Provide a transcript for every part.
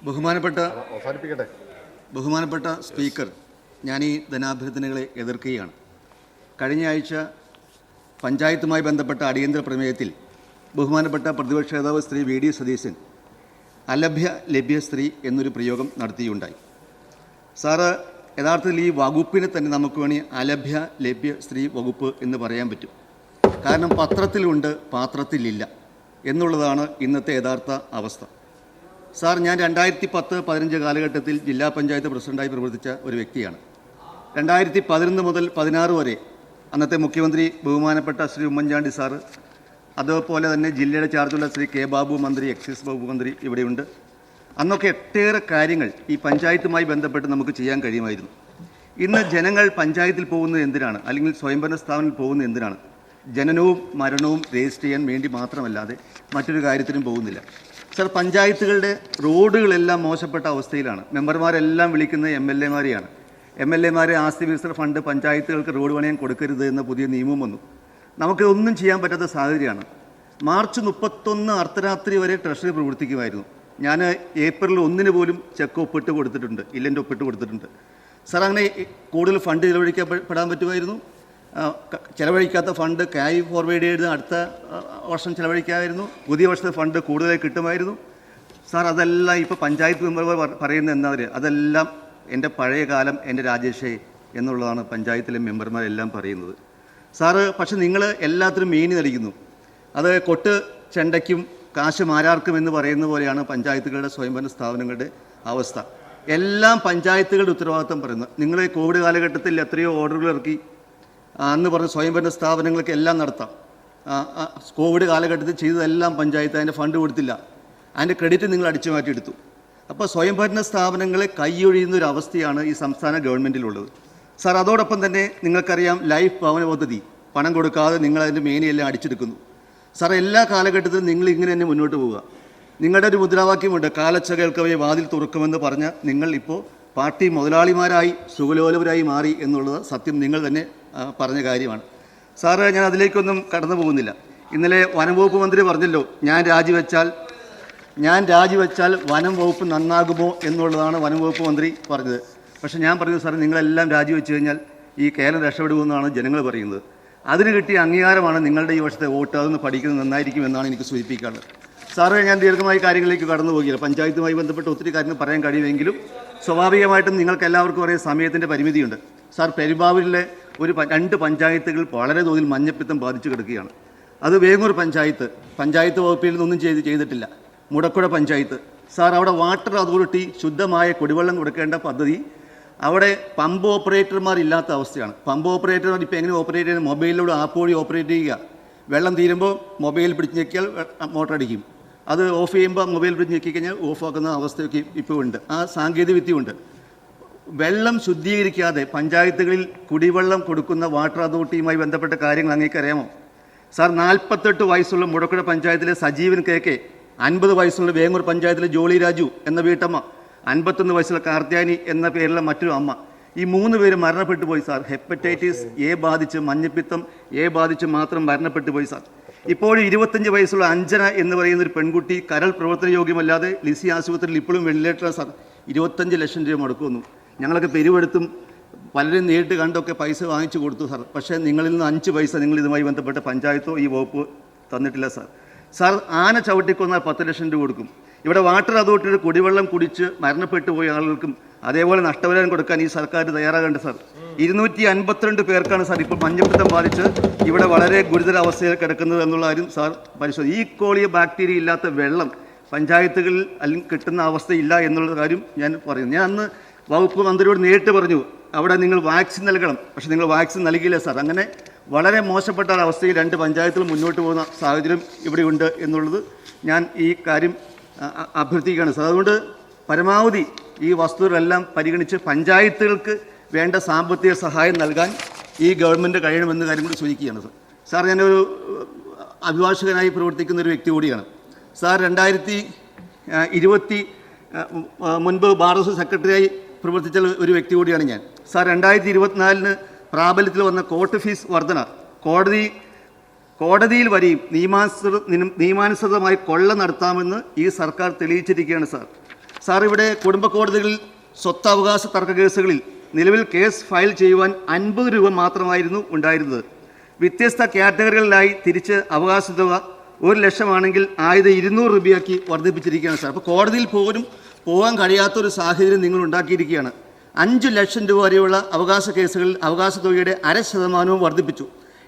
ബഹുമാനപ്പെട്ട സ്പീക്കർ, ഞാൻ ഈ ധനാഭ്യർത്ഥനകളെ എതിർക്കുകയാണ്. കഴിഞ്ഞ ആഴ്ച പഞ്ചായത്തുമായി ബന്ധപ്പെട്ട അടിയന്തര പ്രമേയത്തിൽ ബഹുമാനപ്പെട്ട പ്രതിപക്ഷ നേതാവ് ശ്രീ വി ഡി സതീശൻ അലഭ്യ ലഭ്യ സ്ത്രീ എന്നൊരു പ്രയോഗം നടത്തിയുണ്ടായി. സാറ്, യഥാർത്ഥത്തിൽ ഈ വകുപ്പിനെ തന്നെ നമുക്ക് വേണമെങ്കിൽ അലഭ്യ ലഭ്യ സ്ത്രീ വകുപ്പ് എന്ന് പറയാൻ പറ്റും. കാരണം പത്രത്തിലുണ്ട്, പാത്രത്തിലില്ല എന്നുള്ളതാണ് ഇന്നത്തെ യഥാർത്ഥ അവസ്ഥ. സാർ, ഞാൻ 2010-15 കാലഘട്ടത്തിൽ ജില്ലാ പഞ്ചായത്ത് പ്രസിഡൻ്റായി പ്രവർത്തിച്ച ഒരു വ്യക്തിയാണ്. 2011 മുതൽ 16 വരെ അന്നത്തെ മുഖ്യമന്ത്രി ബഹുമാനപ്പെട്ട ശ്രീ ഉമ്മൻചാണ്ടി സാറ്, അതുപോലെ തന്നെ ജില്ലയുടെ ചാർജുള്ള ശ്രീ കെ ബാബു മന്ത്രി, എക്സൈസ് വകുപ്പ് മന്ത്രി ഇവിടെയുണ്ട്. അന്നൊക്കെ ഒട്ടേറെ കാര്യങ്ങൾ ഈ പഞ്ചായത്തുമായി ബന്ധപ്പെട്ട് നമുക്ക് ചെയ്യാൻ കഴിയുമായിരുന്നു. ഇന്ന് ജനങ്ങൾ പഞ്ചായത്തിൽ പോകുന്നത് എന്തിനാണ്, അല്ലെങ്കിൽ സ്വയംഭരണ സ്ഥാപനത്തിൽ പോകുന്നത് എന്തിനാണ്? ജനനവും മരണവും രജിസ്റ്റർ ചെയ്യാൻ വേണ്ടി മാത്രമല്ലാതെ മറ്റൊരു കാര്യത്തിനും പോകുന്നില്ല. സർ, പഞ്ചായത്തുകളുടെ റോഡുകളെല്ലാം മോശപ്പെട്ട അവസ്ഥയിലാണ്. മെമ്പർമാരെല്ലാം വിളിക്കുന്നത് MLA-മാരെയാണ്. MLA-മാരെ ആസ്തി വികസന ഫണ്ട് പഞ്ചായത്തുകൾക്ക് റോഡ് പണിയാൻ കൊടുക്കരുത് എന്ന പുതിയ നിയമം വന്നു. നമുക്ക് ഒന്നും ചെയ്യാൻ പറ്റാത്ത സാഹചര്യമാണ്. മാർച്ച് 31 അർദ്ധരാത്രി വരെ ട്രഷറി പ്രവർത്തിക്കുമായിരുന്നു. ഞാൻ ഏപ്രിൽ 1 പോലും ചെക്ക് ഒപ്പിട്ട് കൊടുത്തിട്ടുണ്ട്, ഇല്ലെൻ്റെ ഒപ്പിട്ട് കൊടുത്തിട്ടുണ്ട്. സാർ, അങ്ങനെ കൂടുതൽ ഫണ്ട് ചിലവഴിക്കപ്പെടാൻ പറ്റുമായിരുന്നു. ചിലവഴിക്കാത്ത ഫണ്ട് ക്യാരി ഫോർവേഡ് ചെയ്ത് അടുത്ത വർഷം ചിലവഴിക്കാമായിരുന്നു. പുതിയ വർഷത്തെ ഫണ്ട് കൂടുതലായി കിട്ടുമായിരുന്നു. സാർ, അതെല്ലാം ഇപ്പോൾ പഞ്ചായത്ത് മെമ്പർമാർ പറയുന്നത് എന്താ പറയുക, അതെല്ലാം എൻ്റെ പഴയ കാലം, എൻ്റെ രാജേഷേ എന്നുള്ളതാണ് പഞ്ചായത്തിലെ മെമ്പർമാരെല്ലാം പറയുന്നത്. സാറ്, പക്ഷെ നിങ്ങൾ എല്ലാത്തിനും മേനി നടിക്കുന്നു. അത് കൊട്ട് ചെണ്ടയ്ക്കും കാശ് മാരാർക്കും എന്ന് പറയുന്ന പോലെയാണ് പഞ്ചായത്തുകളുടെ സ്വയംഭരണ സ്ഥാപനങ്ങളുടെ അവസ്ഥ. എല്ലാം പഞ്ചായത്തുകളുടെ ഉത്തരവാദിത്വം പറയുന്നത്. നിങ്ങൾ കോവിഡ് കാലഘട്ടത്തിൽ എത്രയോ ഓർഡറുകൾ ഇറക്കി, അന്ന് പറഞ്ഞ സ്വയംഭരണ സ്ഥാപനങ്ങൾക്ക് എല്ലാം നടത്താം. കോവിഡ് കാലഘട്ടത്തിൽ ചെയ്തതെല്ലാം പഞ്ചായത്ത്, അതിൻ്റെ ഫണ്ട് കൊടുത്തില്ല, അതിൻ്റെ ക്രെഡിറ്റ് നിങ്ങൾ അടിച്ചു മാറ്റിയെടുത്തു. അപ്പോൾ സ്വയംഭരണ സ്ഥാപനങ്ങളെ കൈയൊഴിയുന്ന ഒരു അവസ്ഥയാണ് ഈ സംസ്ഥാന ഗവൺമെൻറ്റിലുള്ളത്. സാർ, അതോടൊപ്പം തന്നെ നിങ്ങൾക്കറിയാം, ലൈഫ് ഭവന പദ്ധതി പണം കൊടുക്കാതെ നിങ്ങൾ അതിൻ്റെ മേനിയെല്ലാം അടിച്ചെടുക്കുന്നു. സാർ, എല്ലാ കാലഘട്ടത്തിലും നിങ്ങൾ ഇങ്ങനെ തന്നെ മുന്നോട്ട് പോവുക. നിങ്ങളുടെ ഒരു മുദ്രാവാക്യമുണ്ട്, കാലച്ച കേൾക്കവേ വാതിൽ തുറക്കുമെന്ന് പറഞ്ഞ നിങ്ങൾ ഇപ്പോൾ പാർട്ടി മുതലാളിമാരായി സുഖലോലവരായി മാറി എന്നുള്ളത് സത്യം നിങ്ങൾ തന്നെ പറഞ്ഞ കാര്യമാണ്. സാറ്, ഞാൻ അതിലേക്കൊന്നും കടന്നു പോകുന്നില്ല. ഇന്നലെ വനംവകുപ്പ് മന്ത്രി പറഞ്ഞല്ലോ, ഞാൻ രാജിവെച്ചാൽ വനം വകുപ്പ് നന്നാകുമോ എന്നുള്ളതാണ് വനംവകുപ്പ് മന്ത്രി പറഞ്ഞത്. പക്ഷേ ഞാൻ പറഞ്ഞു, സാർ, നിങ്ങളെല്ലാം രാജിവെച്ച് കഴിഞ്ഞാൽ ഈ കേരളം രക്ഷപ്പെടുമെന്നാണ് ജനങ്ങൾ പറയുന്നത്. അതിന് കിട്ടിയ അംഗീകാരമാണ് നിങ്ങളുടെ ഈ വർഷത്തെ വോട്ട്. അതൊന്ന് പഠിക്കുന്നത് നന്നായിരിക്കും എന്നാണ് എനിക്ക് സൂചിപ്പിക്കാനുള്ളത്. സാറ്, ഞാൻ ദീർഘമായ കാര്യങ്ങളിലേക്ക് കടന്നു പോകില്ല. പഞ്ചായത്തുമായി ബന്ധപ്പെട്ട് ഒത്തിരി കാര്യങ്ങൾ പറയാൻ കഴിയുമെങ്കിലും സ്വാഭാവികമായിട്ടും നിങ്ങൾക്ക് എല്ലാവർക്കും അറിയാം, സമയത്തിൻ്റെ പരിമിതിയുണ്ട്. സാർ, പെരുമ്പാവൂരിലെ 2 പഞ്ചായത്തുകൾ വളരെ തോതിൽ മഞ്ഞപ്പിത്തം ബാധിച്ചു കിടക്കുകയാണ്. അത് വേങ്ങൂർ പഞ്ചായത്ത് വകുപ്പിൽ നിന്നൊന്നും ചെയ്തിട്ടില്ല. മുടക്കുഴ പഞ്ചായത്ത്, സാർ, അവിടെ വാട്ടർ അതോറിറ്റി ശുദ്ധമായ കുടിവെള്ളം കൊടുക്കേണ്ട പദ്ധതി, അവിടെ പമ്പ് ഓപ്പറേറ്റർമാർ ഇല്ലാത്ത അവസ്ഥയാണ്. പമ്പ് ഓപ്പറേറ്റർമാർ ഇപ്പോൾ എങ്ങനെ ഓപ്പറേറ്റ് ചെയ്യുന്നത്? മൊബൈലിലൂടെ ആപ്പ് വഴി ഓപ്പറേറ്റ് ചെയ്യുക. വെള്ളം തീരുമ്പോൾ മൊബൈൽ പിടിച്ച് ഞെക്കിയാൽ മോട്ടർ അടിക്കും. അത് ഓഫ് ചെയ്യുമ്പോൾ മൊബൈൽ പിടിച്ച് ഞെക്കിക്കഴിഞ്ഞാൽ ഓഫാക്കുന്ന അവസ്ഥയൊക്കെ ഇപ്പോൾ ഉണ്ട്. ആ സാങ്കേതിക വിദ്യയുണ്ട്. വെള്ളം ശുദ്ധീകരിക്കാതെ പഞ്ചായത്തുകളിൽ കുടിവെള്ളം കൊടുക്കുന്ന വാട്ടർ അതോറിറ്റിയുമായി ബന്ധപ്പെട്ട കാര്യങ്ങൾ അങ്ങേക്കറിയാമോ? സാർ, 48 വയസ്സുള്ള മുടക്കുഴ പഞ്ചായത്തിലെ സജീവൻ KK, 50 വയസ്സുള്ള വേങ്ങൂർ പഞ്ചായത്തിലെ ജോളി രാജു എന്ന വീട്ടമ്മ, 51 വയസ്സുള്ള കാർത്തിയാനി എന്ന പേരിലുള്ള മറ്റൊരു അമ്മ, ഈ 3 പേര് മരണപ്പെട്ടു പോയി. സാർ, ഹെപ്പറ്റൈറ്റിസ് A ബാധിച്ച്, മഞ്ഞപ്പിത്തം A ബാധിച്ച് മാത്രം മരണപ്പെട്ടു പോയി. സാർ, ഇപ്പോഴും 25 വയസ്സുള്ള അഞ്ജന എന്ന് പറയുന്ന ഒരു പെൺകുട്ടി കരൾ പ്രവർത്തനയോഗ്യമല്ലാതെ ലിസി ആശുപത്രിയിൽ ഇപ്പോഴും വെന്റിലേറ്റർ. സാർ, 25 ലക്ഷം രൂപ മുടക്കുന്നു. ഞങ്ങളൊക്കെ പെരുവെടുത്തും പലരും നേരിട്ട് കണ്ടൊക്കെ പൈസ വാങ്ങിച്ചു കൊടുത്തു. സാർ, പക്ഷേ നിങ്ങളിൽ നിന്ന് 5 പൈസ നിങ്ങൾ ഇതുമായി ബന്ധപ്പെട്ട പഞ്ചായത്തോ ഈ വകുപ്പ് തന്നിട്ടില്ല. സാർ, ആന ചവിട്ടിക്കൊന്നാൽ 10 ലക്ഷം രൂപ കൊടുക്കും. ഇവിടെ വാട്ടർ അതോറിറ്റിയുടെ കുടിവെള്ളം കുടിച്ച് മരണപ്പെട്ടു പോയ ആളുകൾക്കും അതേപോലെ നഷ്ടപരിഹാരം കൊടുക്കാൻ ഈ സർക്കാർ തയ്യാറാകേണ്ടത്. സാർ, 252 പേർക്കാണ് സാർ ഇപ്പോൾ മഞ്ഞപ്പിത്തം ബാധിച്ച് ഇവിടെ വളരെ ഗുരുതര അവസ്ഥയിൽ കിടക്കുന്നത് എന്നുള്ള കാര്യം സാർ പരിശോധിക്കും. ഈ കോളിയ ബാക്ടീരിയ ഇല്ലാത്ത വെള്ളം പഞ്ചായത്തുകളിൽ അല്ലെങ്കിൽ കിട്ടുന്ന അവസ്ഥയില്ല എന്നുള്ള കാര്യം ഞാൻ പറയുന്നു. ഞാൻ അന്ന് വകുപ്പ് മന്ത്രിയോട് നേരിട്ട് പറഞ്ഞു, അവിടെ നിങ്ങൾ വാക്സിൻ നൽകണം. പക്ഷേ നിങ്ങൾ വാക്സിൻ നൽകിയില്ല. സാർ, അങ്ങനെ വളരെ മോശപ്പെട്ട അവസ്ഥയിൽ 2 പഞ്ചായത്തുകൾ മുന്നോട്ട് പോകുന്ന സാഹചര്യം ഇവിടെയുണ്ട് എന്നുള്ളത് ഞാൻ ഈ കാര്യം അഭ്യർത്ഥിക്കുകയാണ്. സാർ, അതുകൊണ്ട് പരമാവധി ഈ വസ്തുതകളെല്ലാം പരിഗണിച്ച് പഞ്ചായത്തുകൾക്ക് വേണ്ട സാമ്പത്തിക സഹായം നൽകാൻ ഈ ഗവൺമെൻറ് കഴിയണമെന്ന കാര്യം കൂടി സൂചിക്കുകയാണ്. സാർ, ഞാനൊരു അഭിഭാഷകനായി പ്രവർത്തിക്കുന്ന ഒരു വ്യക്തി കൂടിയാണ്. സാർ, 2020 മുൻപ് ബാർ അസോസിയേഷൻ സെക്രട്ടറിയായി പ്രവർത്തിച്ച ഒരു വ്യക്തി കൂടിയാണ് ഞാൻ. സാർ, 2024 പ്രാബല്യത്തിൽ വന്ന കോർട്ട് ഫീസ് വർധന കോടതിയിൽ വരെയും നിയമാനുസൃതമായി കൊള്ള നടത്താമെന്ന് ഈ സർക്കാർ തെളിയിച്ചിരിക്കുകയാണ്. സാർ, സാർ, ഇവിടെ കുടുംബ കോടതികളിൽ സ്വത്തവകാശ തർക്ക കേസുകളിൽ നിലവിൽ കേസ് ഫയൽ ചെയ്യുവാൻ 50 രൂപ മാത്രമായിരുന്നു ഉണ്ടായിരുന്നത്. വ്യത്യസ്ത കാറ്റഗറികളിലായി തിരിച്ച് അവകാശ തുക 1 ലക്ഷമാണെങ്കിൽ 200 രൂപയാക്കി വർദ്ധിപ്പിച്ചിരിക്കുകയാണ് സാർ. അപ്പോൾ കോടതിയിൽ പോലും പോകാൻ കഴിയാത്തൊരു സാഹചര്യം നിങ്ങൾ ഉണ്ടാക്കിയിരിക്കുകയാണ്. 5 ലക്ഷം രൂപ വരെയുള്ള അവകാശ കേസുകളിൽ അവകാശ തുകയുടെ 0.5% വർദ്ധിപ്പിച്ചു.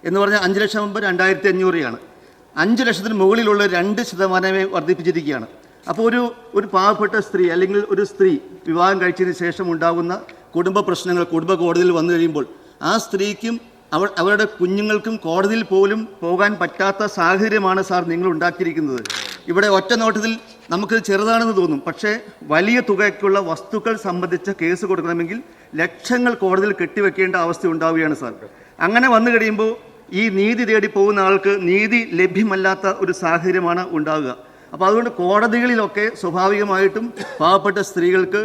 എന്ന് പറഞ്ഞാൽ 5 ലക്ഷം മുമ്പ് 2500 5 ലക്ഷത്തിന് മുകളിലുള്ള 2% വർദ്ധിപ്പിച്ചിരിക്കുകയാണ്. അപ്പോൾ ഒരു പാവപ്പെട്ട സ്ത്രീ അല്ലെങ്കിൽ ഒരു സ്ത്രീ വിവാഹം കഴിച്ചതിന് ശേഷം ഉണ്ടാകുന്ന കുടുംബ പ്രശ്നങ്ങൾ കുടുംബ കോടതിയിൽ വന്നു കഴിയുമ്പോൾ ആ സ്ത്രീക്കും അവരുടെ കുഞ്ഞുങ്ങൾക്കും കോടതിയിൽ പോലും പോകാൻ പറ്റാത്ത സാഹചര്യമാണ് സാർ നിങ്ങൾ ഉണ്ടാക്കിയിരിക്കുന്നത്. ഇവിടെ ഒറ്റ നോട്ടത്തിൽ നമുക്ക് ചെറുതാണെന്ന് തോന്നും, പക്ഷേ വലിയ തുകയ്ക്കുള്ള വസ്തുക്കൾ സംബന്ധിച്ച കേസ് കൊടുക്കണമെങ്കിൽ ലക്ഷങ്ങൾ കോടതിയിൽ കെട്ടിവെക്കേണ്ട അവസ്ഥ ഉണ്ടാവുകയാണ് സാർ. അങ്ങനെ വന്നു കഴിയുമ്പോൾ ഈ നീതി തേടി പോകുന്ന ആൾക്ക് നീതി ലഭ്യമല്ലാത്ത ഒരു സാഹചര്യമാണ് ഉണ്ടാവുക. അപ്പോൾ അതുകൊണ്ട് കോടതികളിലൊക്കെ സ്വാഭാവികമായിട്ടും പാവപ്പെട്ട സ്ത്രീകൾക്ക്,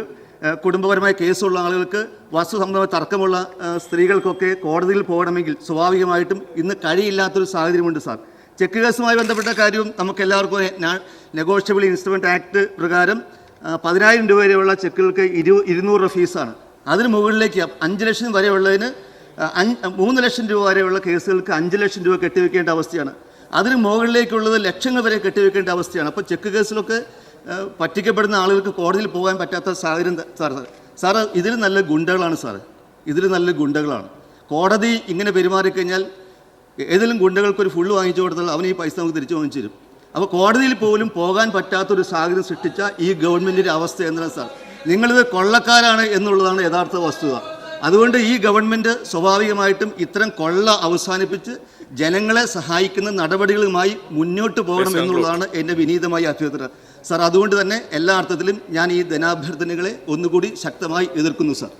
കുടുംബപരമായ കേസുള്ള ആളുകൾക്ക്, വസ്തുസംബന്ധമായ തർക്കമുള്ള സ്ത്രീകൾക്കൊക്കെ കോടതിയിൽ പോകണമെങ്കിൽ സ്വാഭാവികമായിട്ടും ഇന്ന് കഴിയില്ലാത്തൊരു സാഹചര്യമുണ്ട് സാർ. ചെക്ക് കേസുമായി ബന്ധപ്പെട്ട കാര്യവും നമുക്ക് എല്ലാവർക്കും നെഗോഷ്യബിൾ ഇൻസ്ട്രുമെൻറ്റ് ആക്ട് പ്രകാരം 10,000 രൂപ വരെയുള്ള ചെക്കുകൾക്ക് 200 രൂപ ഫീസാണ്. അതിന് മുകളിലേക്ക് 5 ലക്ഷം വരെയുള്ളതിന് 3 ലക്ഷം രൂപ വരെയുള്ള കേസുകൾക്ക് 5 ലക്ഷം രൂപ കെട്ടിവെക്കേണ്ട അവസ്ഥയാണ്. അതിന് മുകളിലേക്കുള്ളത് ലക്ഷങ്ങൾ വരെ കെട്ടിവെക്കേണ്ട അവസ്ഥയാണ്. അപ്പോൾ ചെക്ക് കേസിലൊക്കെ പറ്റിക്കപ്പെടുന്ന ആളുകൾക്ക് കോടതിയിൽ പോകാൻ പറ്റാത്ത സാഹചര്യം സാറ് ഇതിൽ നല്ല ഗുണ്ടകളാണ് സാറ്, ഇതിൽ നല്ല ഗുണ്ടകളാണ്. കോടതി ഇങ്ങനെ പെരുമാറിക്കഴിഞ്ഞാൽ ഏതെങ്കിലും ഗുണ്ടകൾക്കൊരു ഫുള്ള് വാങ്ങിച്ചു കൊടുത്താൽ അവൻ ഈ പൈസ നമുക്ക് തിരിച്ചു വാങ്ങിച്ചു തരും. അപ്പോൾ കോടതിയിൽ പോലും പോകാൻ പറ്റാത്തൊരു സാഹചര്യം സൃഷ്ടിച്ച ഈ ഗവൺമെൻറ്റിൻ്റെ അവസ്ഥ എന്താണ് സാർ? നിങ്ങളിത് കൊള്ളക്കാരാണ് എന്നുള്ളതാണ് യഥാർത്ഥ വസ്തുത. അതുകൊണ്ട് ഈ ഗവൺമെൻറ് സ്വാഭാവികമായിട്ടും ഇത്തരം കൊള്ള അവസാനിപ്പിച്ച് ജനങ്ങളെ സഹായിക്കുന്ന നടപടികളുമായി മുന്നോട്ട് പോകണം എന്നുള്ളതാണ് എൻ്റെ വിനീതമായ അഭ്യർത്ഥന സാർ. അതുകൊണ്ട് തന്നെ എല്ലാ അർത്ഥത്തിലും ഞാൻ ഈ ധനാഭ്യർത്ഥനകളെ ഒന്നുകൂടി ശക്തമായി എതിർക്കുന്നു സാർ.